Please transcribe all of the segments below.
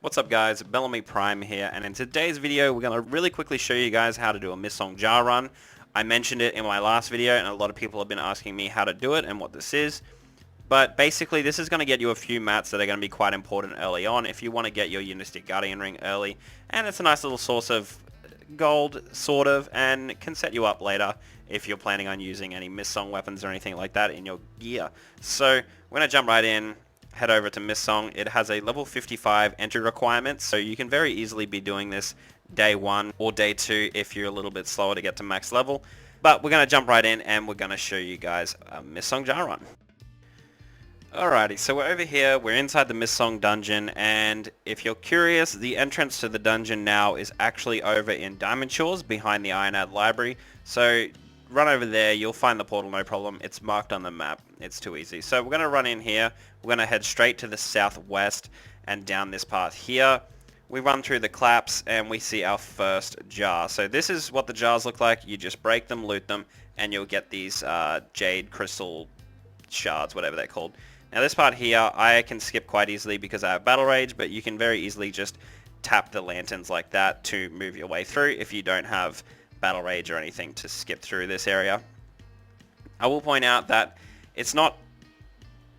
What's up guys, Belamy Prime here, and in today's video we're going to really quickly show you guys how to do a Mistsong Jar run. I mentioned it in my last video and a lot of people have been asking me how to do it and what this is. But basically this is going to get you a few mats that are going to be quite important early on if you want to get your Unistic Guardian Ring early, and it's a nice little source of gold, sort of, and can set you up later if you're planning on using any Mistsong weapons or anything like that in your gear. So we're going to jump right in. Head over to Mistsong. It has a level 55 entry requirement, so you can very easily be doing this day 1 or day 2 if you're a little bit slower to get to max level. But we're going to jump right in and we're going to show you guys a Mistsong Jar run. Alrighty, so we're over here, we're inside the Mistsong dungeon, and if you're curious, the entrance to the dungeon now is actually over in Diamond Shores behind the Ironad Library. So run over there, you'll find the portal no problem. It's marked on the map. It's too easy. So we're going to run in here. We're going to head straight to the southwest and down this path here. We run through the claps and we see our first jar. So this is what the jars look like. You just break them, loot them, and you'll get these jade crystal shards, whatever they're called. Now this part here, I can skip quite easily because I have Battle Rage, but you can very easily just tap the lanterns like that to move your way through if you don't have Battle Rage or anything to skip through this area. I will point out that it's not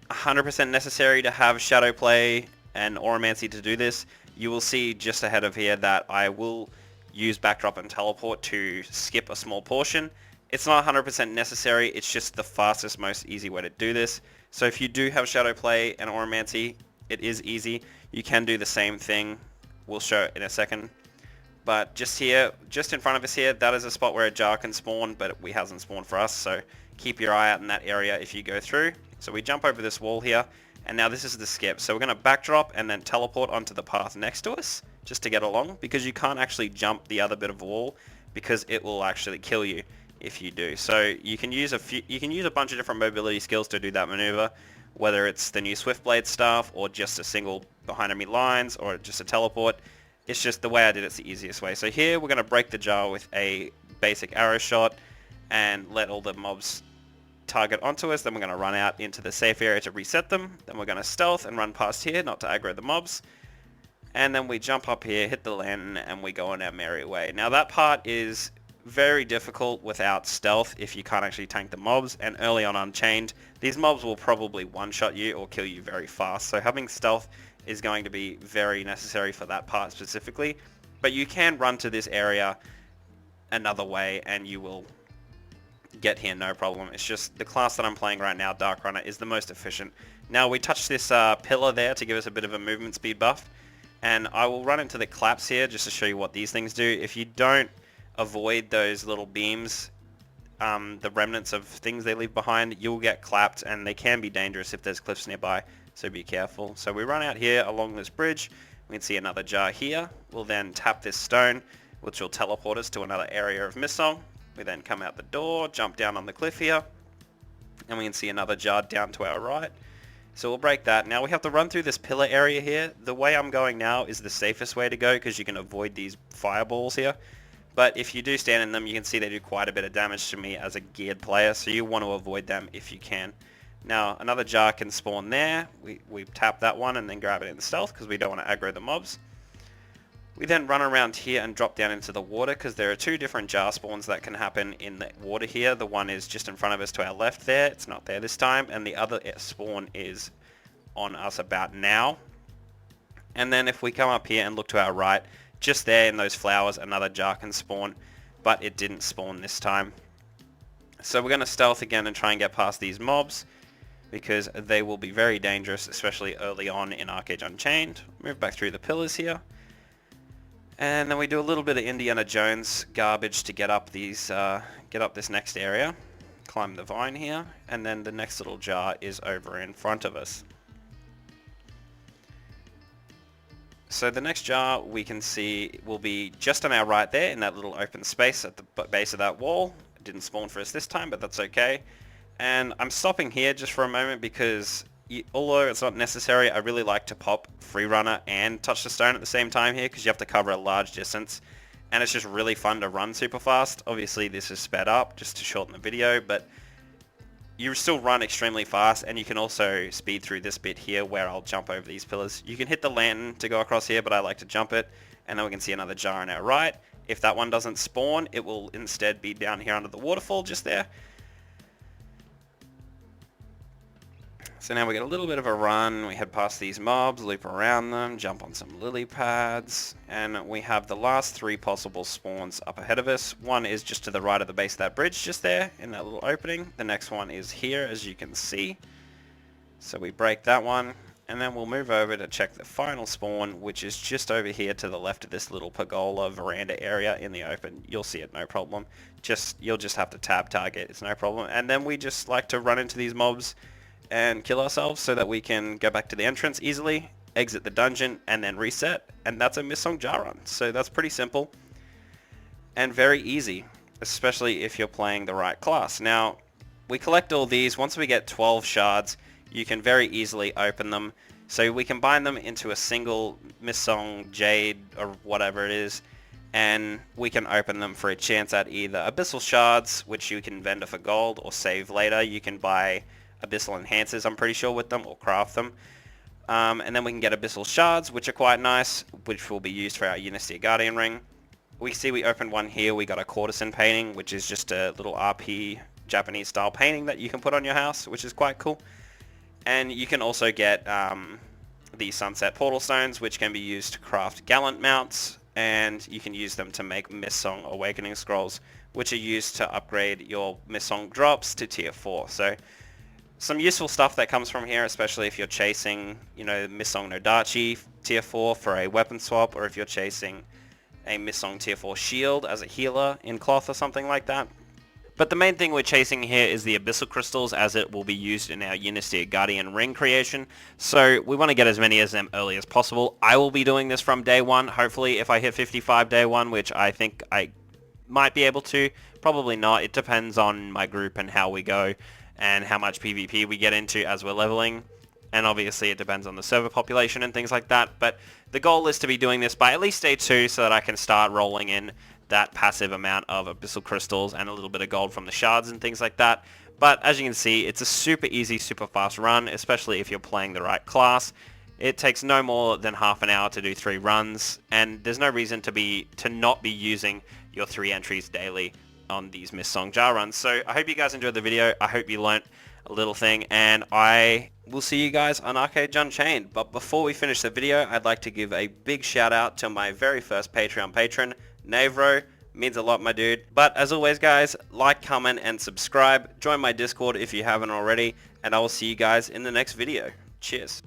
100% necessary to have Shadow Play and Auramancy to do this. You will see just ahead of here that I will use Backdrop and Teleport to skip a small portion. It's not 100% necessary, it's just the fastest, most easy way to do this. So if you do have Shadow Play and Auramancy, it is easy. You can do the same thing. We'll show it in a second. But just here, just in front of us here, that is a spot where a jar can spawn, but it hasn't spawned for us, so keep your eye out in that area if you go through. So we jump over this wall here, and now this is the skip. So we're going to backdrop and then teleport onto the path next to us, just to get along, because you can't actually jump the other bit of wall, because it will actually kill you if you do. So you can use a bunch of different mobility skills to do that maneuver, whether it's the new Swift Blade staff, or just a single behind enemy lines, or just a teleport. It's just the way I did it's the easiest way. So here we're going to break the jar with a basic arrow shot and let all the mobs target onto us. Then we're going to run out into the safe area to reset them. Then we're going to stealth and run past here, not to aggro the mobs. And then we jump up here, hit the lantern, and we go on our merry way. Now that part is very difficult without stealth if you can't actually tank the mobs, and early on Unchained, these mobs will probably one-shot you or kill you very fast. So having stealth is going to be very necessary for that part specifically, but you can run to this area another way and you will get here no problem. It's just the class that I'm playing right now, Dark Runner, is the most efficient. Now we touch this pillar there to give us a bit of a movement speed buff, and I will run into the claps here just to show you what these things do. If you don't avoid those little beams, the remnants of things they leave behind, you'll get clapped, and they can be dangerous if there's cliffs nearby, so be careful. So we run out here along this bridge, we can see another jar here. We'll then tap this stone, which will teleport us to another area of Mistsong. We then come out the door, jump down on the cliff here, and we can see another jar down to our right. So we'll break that. Now we have to run through this pillar area here. The way I'm going now is the safest way to go because you can avoid these fireballs here. But if you do stand in them, you can see they do quite a bit of damage to me as a geared player, so you want to avoid them if you can. Now another jar can spawn there. We tap that one and then grab it in stealth because we don't want to aggro the mobs. We then run around here and drop down into the water because there are two different jar spawns that can happen in the water here. The one is just in front of us to our left there. It's not there this time. And the other spawn is on us about now. And then if we come up here and look to our right, just there in those flowers, another jar can spawn, but it didn't spawn this time. So we're going to stealth again and try and get past these mobs because they will be very dangerous, especially early on in Arcade Unchained. Move back through the pillars here. And then we do a little bit of Indiana Jones garbage to get up these, get up this next area. Climb the vine here, and then the next little jar is over in front of us. So the next jar we can see will be just on our right there in that little open space at the base of that wall. It didn't spawn for us this time, but that's okay. And I'm stopping here just for a moment because although it's not necessary, I really like to pop Free Runner and touch the stone at the same time here because you have to cover a large distance. And it's just really fun to run super fast. Obviously this is sped up just to shorten the video, but you still run extremely fast, and you can also speed through this bit here where I'll jump over these pillars. You can hit the lantern to go across here, but I like to jump it, and then we can see another jar on our right. If that one doesn't spawn, it will instead be down here under the waterfall just there. So now we get a little bit of a run, we head past these mobs, loop around them, jump on some lily pads, and we have the last 3 possible spawns up ahead of us. One is just to the right of the base of that bridge, just there, in that little opening. The next one is here, as you can see. So we break that one, and then we'll move over to check the final spawn, which is just over here to the left of this little pergola veranda area in the open. You'll see it, no problem. You'll just have to tab target, it's no problem. And then we just like to run into these mobs and kill ourselves so that we can go back to the entrance easily, exit the dungeon, and then reset. And that's a Mistsong Jar run. So that's pretty simple and very easy, especially if you're playing the right class. Now, we collect all these. Once we get 12 shards, you can very easily open them. So we combine them into a single Mistsong Jade or whatever it is, and we can open them for a chance at either abyssal shards, which you can vendor for gold or save later. You can buy abyssal enhancers, I'm pretty sure, with them, or craft them. And then we can get abyssal shards, which are quite nice, which will be used for our Unistia Guardian ring. We see we opened one here. We got a courtesan painting, which is just a little RP Japanese style painting that you can put on your house, which is quite cool. And you can also get the sunset portal stones, which can be used to craft gallant mounts, and you can use them to make Mistsong awakening scrolls, which are used to upgrade your Mistsong drops to tier 4. So some useful stuff that comes from here, especially if you're chasing, Mistsong Nodachi tier 4 for a weapon swap, or if you're chasing a Mistsong tier 4 shield as a healer in cloth or something like that. But the main thing we're chasing here is the abyssal crystals, as it will be used in our Unistia Guardian ring creation. So we want to get as many of them early as possible. I will be doing this from day 1, hopefully, if I hit 55 day 1, which I think I might be able to. Probably not. It depends on my group and how we go, and how much PvP we get into as we're leveling, and obviously it depends on the server population and things like that. But the goal is to be doing this by at least day 2, so that I can start rolling in that passive amount of abyssal crystals and a little bit of gold from the shards and things like that. But as you can see, it's a super easy, super fast run, especially if you're playing the right class. It takes no more than half an hour to do 3 runs, and there's no reason to not be using your 3 entries daily on these Mistsong Jar runs. So I hope you guys enjoyed the video. I hope you learnt a little thing, and I will see you guys on Arcade Unchained. But before we finish the video, I'd like to give a big shout out to my very first Patreon patron, Navro. Means a lot, my dude. But as always, guys, like, comment, and subscribe. Join my Discord if you haven't already, and I will see you guys in the next video. Cheers.